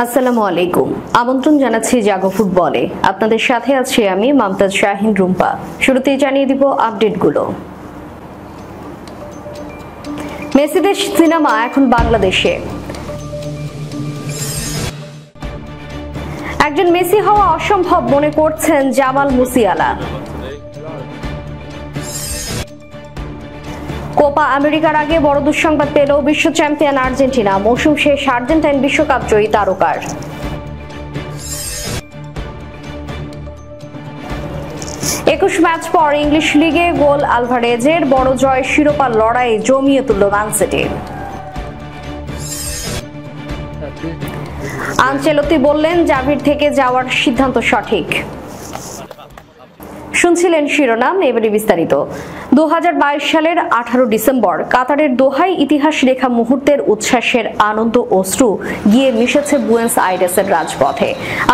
আসসালামু আলাইকুম। আমন্ত্রণ জানাচ্ছি জাগো ফুটবলে। আপনাদের সাথে আছি আমি মমতাজ শাহিন রুম্পা। শুরুতেই জানিয়ে দিব আপডেটগুলো। মেসিদের সিনেমা এখন বাংলাদেশে। একজন মেসি হওয়া অসম্ভব মনে করছেন জামাল মুসিয়ালা। কোপা আমেরিকার আগে বড় দুঃসংবাদ পেল বিশ্ব চ্যাম্পিয়ন আর্জেন্টিনা। মৌসুম শেষ আর্জেন্টাইন বিশ্বকাপ জয়ী তারকার। 21 ম্যাচ পর ইংলিশ লিগে গোল আলভারেজের বড় জয়, শিরোপা লড়াই জমিয়ে তুলল ম্যান সিটি। আনচেলত্তি বললেন জাভির থেকে যাওয়ার সিদ্ধান্ত সঠিক। শুনছিলেন শিরোনাম, এবারে বিস্তারিত। 2022 সালের 18 ডিসেম্বর কাতারের দোহায় ইতিহাস রেখা মুহূর্তের উচ্ছ্বাসের আনন্দ অশ্রু গিয়ে মিশেছে বুয়েন্স আইরেসের রাজপথে।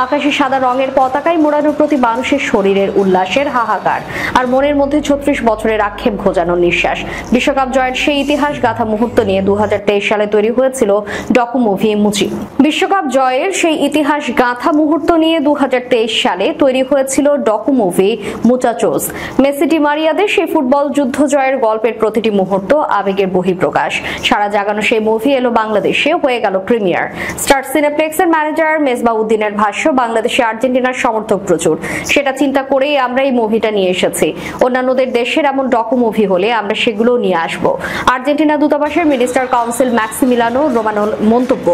আকাশে সাদা রঙের পতাকায় মোড়ানো প্রতি মানুষের শরীরের উল্লাসের হাহাকার, আর মনের মধ্যে 36 বছরের আক্ষেপ ঘোজানো নিঃশ্বাস। বিশ্বকাপ জয়ের সেই ইতিহাস গাথা মুহূর্ত নিয়ে 2023 সালে তৈরি হয়েছিল ডকু মুভি মুচি। বিশ্বকাপ জয়ের সেই ইতিহাস গাথা মুহূর্ত নিয়ে 2023 সালে তৈরি হয়েছিল ডকু মুভি মুচাচোস। মেসি ডি মারিয়াদের সেই ফুটবল যুদ্ধ জয়ের গল্পের প্রতিটি মুহূর্ত আবেগের বহিঃপ্রকাশ। সারা জাগানো সেই মুভি এলো বাংলাদেশে, হয়ে গেল প্রিমিয়ার। স্টার সিনেপ্লেক্সের ম্যানেজার মেজবাহ উদ্দিনের ভাষ্য, বাংলাদেশে আর্জেন্টিনার সমর্থক প্রচুর, সেটা চিন্তা করেই আমরা এই মুভিটা নিয়ে এসেছি। অন্যান্যদের দেশের এমন ডকু মুভি হলে আমরা সেগুলো নিয়ে আসব। আর্জেন্টিনা দূতাবাসের মিনিস্টার কাউন্সিল ম্যাক্সিমিলানো রোমানোর মন্তব্য,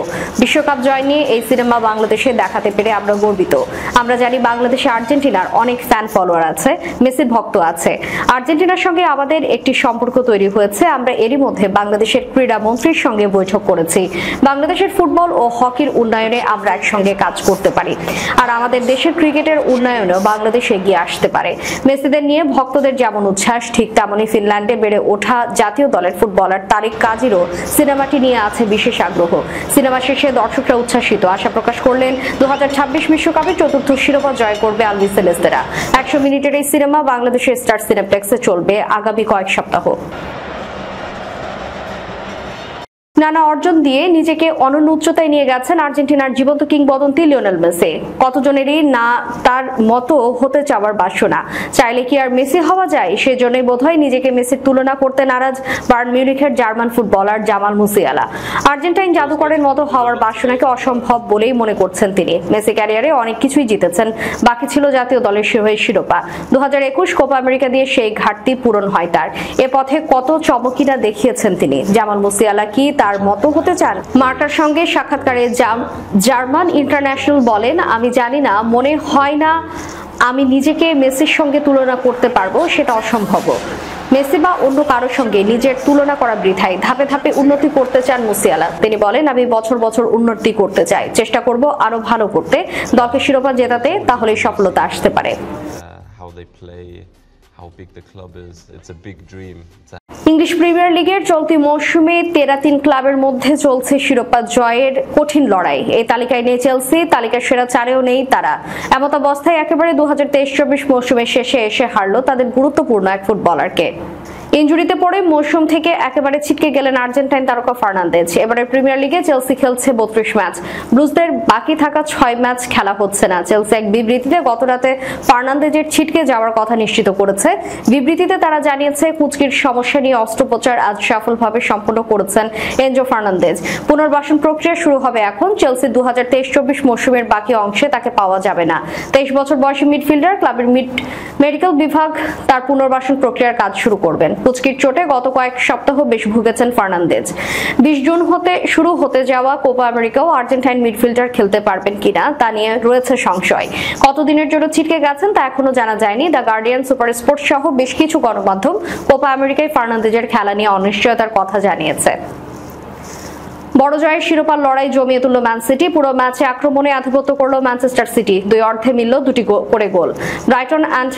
বিশ্বকাপ জয় নিয়ে এই সিনেমা বাংলাদেশে দেখাতে পেরে আমরা গর্বিত। আমরা জানি বাংলাদেশে আর্জেন্টিনার অনেক ফ্যান ফলোয়ার আছে, মেসির ভক্ত আছে। আর্জেন্টিনার সঙ্গে আমাদের একটি সম্পর্ক তৈরি হয়েছে। আমরা এরই মধ্যে বাংলাদেশের ক্রীড়া মন্ত্রীর সঙ্গে বৈঠক করেছি। বাংলাদেশের ফুটবল ও হকির উন্নয়নে আমরা একসঙ্গে কাজ করতে পারি, আর আমাদের দেশের ক্রিকেটের উন্নয়নেও বাংলাদেশ এগিয়ে আসতে পারে। মেসিদের নিয়ে ভক্তদের যেমন উচ্ছ্বাস, ঠিক তেমনই ফিনল্যান্ডে বেড়ে ওঠা জাতীয় দলের ফুটবলার তারিক কাজিরও সিনেমাটি নিয়ে আছে বিশেষ আগ্রহ। সিনেমা শেষে দর্শকরা উচ্ছ্বাসিত, আশা প্রকাশ করলেন 2026 বিশ্বকাপে চতুর্থ শিরোপা জয় করবে আলবিসেলেস্তেরা। 100 মিনিটের এই সিনেমা বাংলাদেশের স্টার সিনেপ্লেক্সে চলবে আগামী কয়েক সপ্তাহ। নানা অর্জন দিয়ে নিজেকে অনন্য উচ্চতায় নিয়ে গেছেন আর্জেন্টিনার জীবন্ত কিংবদন্তি লিওনেল মেসি। কতজনেরই না তার মতো হতে চাওয়ার বাসনা। চাইলে কি আর মেসি হওয়া যায়? সেজন্যই বোধহয় নিজেকে মেসির তুলনা করতে নারাজ বায়ার্ন মিউনিখের German footballer Jamal Musiala. Argentine জাদুকরের মতো হওয়ার বাসনাকে অসম্ভব বলেই মনে করছেন তিনি। মেসি ক্যারিয়ারে অনেক কিছুই জিতেছেন, বাকি ছিল জাতীয় দলের হয়ে শিরোপা। 2021 কোপা আমেরিকা দিয়ে সেই ঘাটতি পূরণ হয় তার। এ পথে কত চমকিনা দেখিয়েছেন তিনি। জামাল মুসিয়ালা কি তার মতো হতে চান? মার্কার সঙ্গে সাক্ষাৎকারে জার্মান ইন্টারন্যাশনাল বলেন, আমি জানি না, মনে হয় না আমি নিজেকে মেসির সঙ্গে তুলনা করতে পারবো, সেটা অসম্ভব। মেসি বা অন্য কারোর সঙ্গে নিজের তুলনা করা বৃথাই। ধাপে ধাপে উন্নতি করতে চান মুসিয়ালা। তিনি বলেন, আমি বছর বছর উন্নতি করতে চাই, চেষ্টা করব আরো ভালো করতে, দলকে শিরোপা জেতাতে, তাহলে সফলতা আসতে পারে। ইংলিশ প্রিমিয়ার লিগের চলতি মৌসুমে 13 ক্লাবের মধ্যে চলছে শিরোপা জয়ের কঠিন লড়াই। এই তালিকায় নেই চেলসি, তালিকার সেরা 4-এও নেই তারা। এমত অবস্থায় একেবারে 2023-24 মৌসুমের শেষে এসে হারলো তাদের গুরুত্বপূর্ণ এক ফুটবলারকে। ইনজুরিতে পড়ে মৌসুম থেকে একেবারে ছিটকে গেলেন আর্জেন্টাইন তারকা ফার্নান্দেজ। এবারে প্রিমিয়ার লিগে চেলসি খেলছে 32 ম্যাচ। ব্লুজদের বাকি থাকা 6 ম্যাচ খেলা হচ্ছে না। চেলসি এক বিবৃতিতে গতরাতে ফার্নান্দেজের ছিটকে যাওয়ার কথা নিশ্চিত করেছে। বিবৃতিতে তারা জানিয়েছে, কুঁচকির সমস্যা নিয়ে অস্ত্রোপচার আজ সফলভাবে সম্পন্ন করেছেন এনজো ফার্নান্দেজ। পুনর্বাসন প্রক্রিয়া শুরু হবে এখন। চেলসি 2023-24 মৌসুমের বাকি অংশে তাকে পাওয়া যাবে না। 23 বছর বয়সী মিডফিল্ডার ক্লাবের মেডিকেল বিভাগ তার পুনর্বাসন প্রক্রিয়ার কাজ শুরু করবেন। কুচকির চোটে গত কয়েক সপ্তাহ বেশ ভুগেছেন ফার্নান্দেজ। 20 জুন শুরু হতে যাওয়া কোপা আমেরিকাও আর্জেন্টাইন মিডফিল্ডার খেলতে পারবেন কিনা তা নিয়ে রয়েছে সংশয়। কতদিনের জন্য ছিটকে গেছেন তা এখনো জানা যায়নি। দ্য গার্ডিয়ান, সুপার স্পোর্টস সহ বেশ কিছু গণমাধ্যম কোপা আমেরিকায় ফার্নান্দেজের খেলা নিয়ে অনিশ্চয়তার কথা জানিয়েছে। বড় জয়ের শিরোপার লড়াই জমিয়ে তুলল ম্যান সিটি। পুরো ম্যাচে আক্রমণে আধিপত্য করল ম্যানচেস্টার সিটি। দুই অর্ধে মিলল 2টি করে গোল। ব্রাইটন অ্যান্ড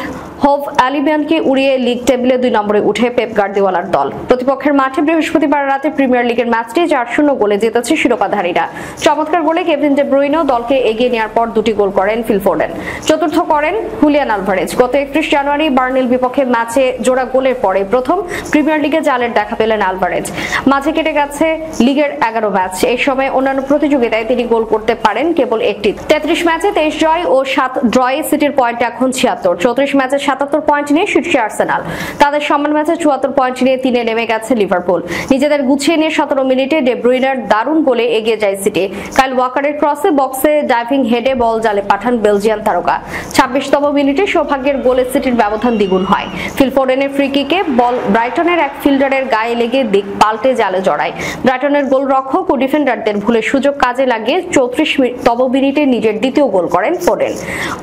হোভ অ্যালবিয়নকে উড়িয়ে লিগ টেবিলে 2 নম্বরে উঠে পেপ গার্দিওলার দল। প্রতিপক্ষের মাঠে বৃহস্পতিবার রাতে প্রিমিয়ার লিগের ম্যাচটি 4-0 গোলে জিতেছে শিরোপাধারীরা। চমৎকার গোলে কেভিন ডে ব্রুইনো দলকে এগিয়ে নেওয়ার পর 2টি গোল করেন ফিল ফোডেন। চতুর্থ করেন হুলিয়ান আলভারেজ। গত 31 জানুয়ারি বার্নেল বিপক্ষে ম্যাচে জোড়া গোলের পরে প্রথম প্রিমিয়ার লিগে জালের দেখা পেলেন আলভারেজ। মাঝে কেটে গেছে লিগের 11 ম্যাচ। এই সময় অন্যান্য প্রতিযোগিতায় তিনি গোল করতে পারেন কেবল একটি। 33 ম্যাচে 23 জয় ও 7 ড্রয়ে সিটির পয়েন্ট এখন 76। 34 ম্যাচে 77 পয়েন্ট নিয়ে শীর্ষে আর্সেনাল। তাদের সম্মান ম্যাচে 74 পয়েন্ট নিয়ে 3-এ নেমে গেছে লিভারপুল। নিজেদের গুছিয়ে নিয়ে 17 মিনিটে ডে ব্রুইনার দারুণ গোলে এগিয়ে যায় সিটি। কাইল ওয়াকারের ক্রসে বক্সে ডাইভিং হেডে বল জালে পাঠান বেলজিয়ান তারকা। 26তম মিনিটে সৌভাগ্যের গোলে সিটির ব্যবধান দ্বিগুণ হয়। ফিল ফোডেনের ফ্রি কিকে বল ব্রাইটনের এক ফিল্ডারের গায়ে লেগে দিক পাল্টে জালে জড়ায়। ব্রাইটনের গোলরক্ষক ও ডিফেন্ডারদের ভুলে সুযোগ কাজে লাগিয়ে 34তম মিনিটে নিজের দ্বিতীয় গোল করেন ফোডেন।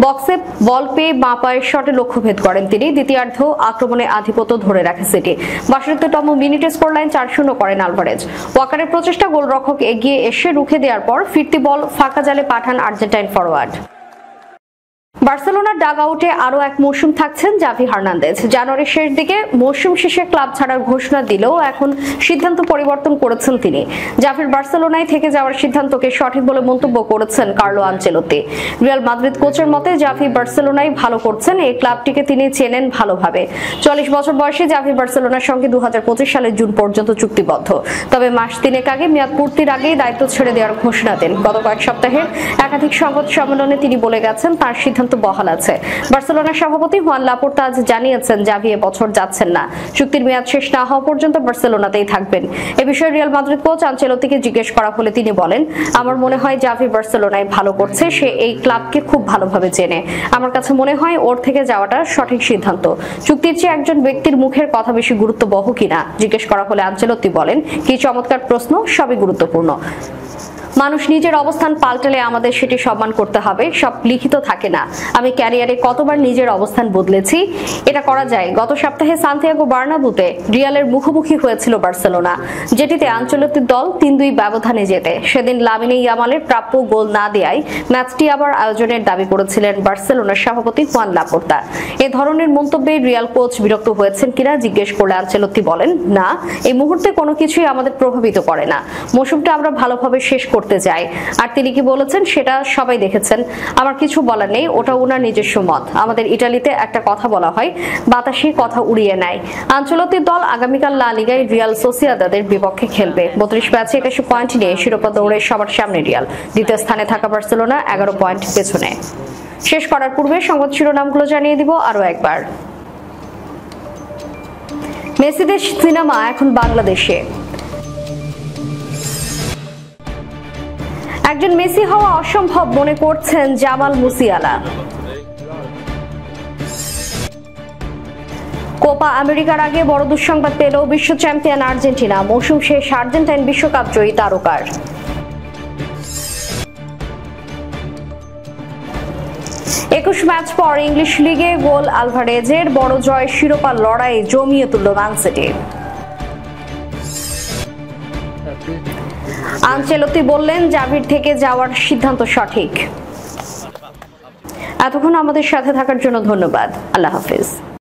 বক্সে বল পেয়ে বাঁ পায়ের শটে লক্ষ্যভেদ করেন তিনি। দ্বিতীয়ার্ধেও আক্রমণে আধিপত্য ধরে রাখে সিটি। 62তম মিনিটে স্কোরলাইন 4-0 করেন আলভারেজ। ওয়াকারের প্রচেষ্টা গোলরক্ষক এগিয়ে এসে রুখে দেওয়ার পর ফিরতি বল ফাঁকা জালে পাঠান আর্জেন্টাইন ফরওয়ার্ড। বার্সেলোনার ডাগ আউটে আরো এক মৌসুম থাকছেন জাভি হার্নান্দেজ। জানুয়ারির শেষ দিকে মৌসুম শেষে ক্লাব ছাড়ার ঘোষণা দিলেও এখন সিদ্ধান্ত পরিবর্তন করেছেন তিনি। জাভির বার্সেলোনায় থেকে যাওয়ার সিদ্ধান্তকে সঠিক বলে মন্তব্য করেছেন কার্লো আনচেলোত্তি। রিয়াল মাদ্রিদ কোচের মতে জাভি বার্সেলোনায় ভালো করছেন, এই ক্লাবটিকে তিনি চেনেন ভালোভাবে। 40 বছর বয়সে জাভি বার্সেলোনার সঙ্গে 2025 সালের জুন পর্যন্ত চুক্তিবদ্ধ। তবে মাস তিনেক আগে মেয়াদ পূর্তির আগেই দায়িত্ব ছেড়ে দেওয়ার ঘোষণা দেন। গত কয়েক সপ্তাহের একাধিক সংবাদ সম্মেলনে তিনি বলে গেছেন তার সিদ্ধান্ত বহাল আছে। বার্সেলোনার সভাপতি হুয়ান লাপোর্তা আজ জানিয়েছেন জাভি এবছর যাচ্ছেন না। চুক্তির মেয়াদ শেষ না হওয়া পর্যন্ত বার্সেলোনাতেই থাকবেন। এ বিষয়ে রিয়াল মাদ্রিদ কোচ আনচেলোত্তিকে জিজ্ঞেস করা হলে তিনি বলেন, আমার মনে হয় জাভি বার্সেলোনায় ভালো করছে, সে এই ক্লাবকে খুব ভালোভাবে চেনে। আমার কাছে মনে হয় ওর থেকে যাওয়াটা সঠিক সিদ্ধান্ত। চুক্তির চেয়ে একজন ব্যক্তির মুখের কথা বেশি গুরুত্ববহ কিনা জিজ্ঞেস করা হলে আনচেলোত্তি বলেন, কি চমৎকার প্রশ্ন, সবই গুরুত্বপূর্ণ। মানুষ নিজের অবস্থান পাল্টালে আমাদের সেটি সম্মান করতে হবে, সব লিখিত থাকে না। আমি ক্যারিয়ারে কতবার নিজের অবস্থান বদলেছি, এটা করা যায়। গত সপ্তাহে সান্তিয়াগো বার্নাবুতে রিয়ালের মুখোমুখি হয়েছিল বার্সেলোনা, যেটিতে আনচেলোত্তির দল 3-2 ব্যবধানে জেতে। সেদিন লামিনে ইয়ামালের প্রাপ্য গোল না দেয়ায় ম্যাচটি আবার আয়োজনের দাবি করেছিলেন বার্সেলোনার সভাপতি হুয়ান লাপোর্তা। এ ধরনের মন্তব্যে রিয়াল কোচ বিরক্ত হয়েছেন কিনা জিজ্ঞেস করলে আনচেলোত্তি বলেন, না, এই মুহূর্তে কোনো কিছুই আমাদের প্রভাবিত করে না। মৌসুমটা আমরা ভালোভাবে শেষ করতে চাই। আর তিনি কি বলেছেন সেটা সবাই দেখেছেন। আমার কিছু বলার নেই, ওটা ওনার নিজস্ব মত। আমাদের ইটালিতে একটা কথা বলা হয়, বাতাসি কথা উড়িয়ে নেয়। আনচেলোত্তির দল আগামীকাল লা লিগায় রিয়াল সোসিয়েদাদের বিপক্ষে খেলবে। 32 ম্যাচে 81 পয়েন্ট নিয়ে শিরোপা দৌড়ে সবার সামনে রিয়াল। দ্বিতীয় স্থানে থাকা বার্সেলোনা 11 পয়েন্ট পেছনে। শেষ করার পূর্বে সংবাদ শিরোনামগুলো জানিয়ে দিব আরো একবার। মেসিদের সিনেমা এখন বাংলাদেশে। একজন মেসি হওয়া অসম্ভব মনে করছেন জামাল মুসিয়ালা। কোপা আমেরিকার আগে বড় দুঃসংবাদ পেল বিশ্ব চ্যাম্পিয়ন আর্জেন্টিনা। মৌসুম শেষ আর্জেন্টাইন বিশ্বকাপ জয়ী তারকার। 21 ম্যাচ পর ইংলিশ লিগে গোল আলভারেজের, বড় জয়, শিরোপা লড়াই জমিয়ে তুলল ম্যান সিটি। আনচেলোত্তি বললেন জাভির থেকে যাওয়ার সিদ্ধান্ত সঠিক। এতক্ষণ আমাদের সাথে থাকার জন্য ধন্যবাদ। আল্লাহ হাফেজ।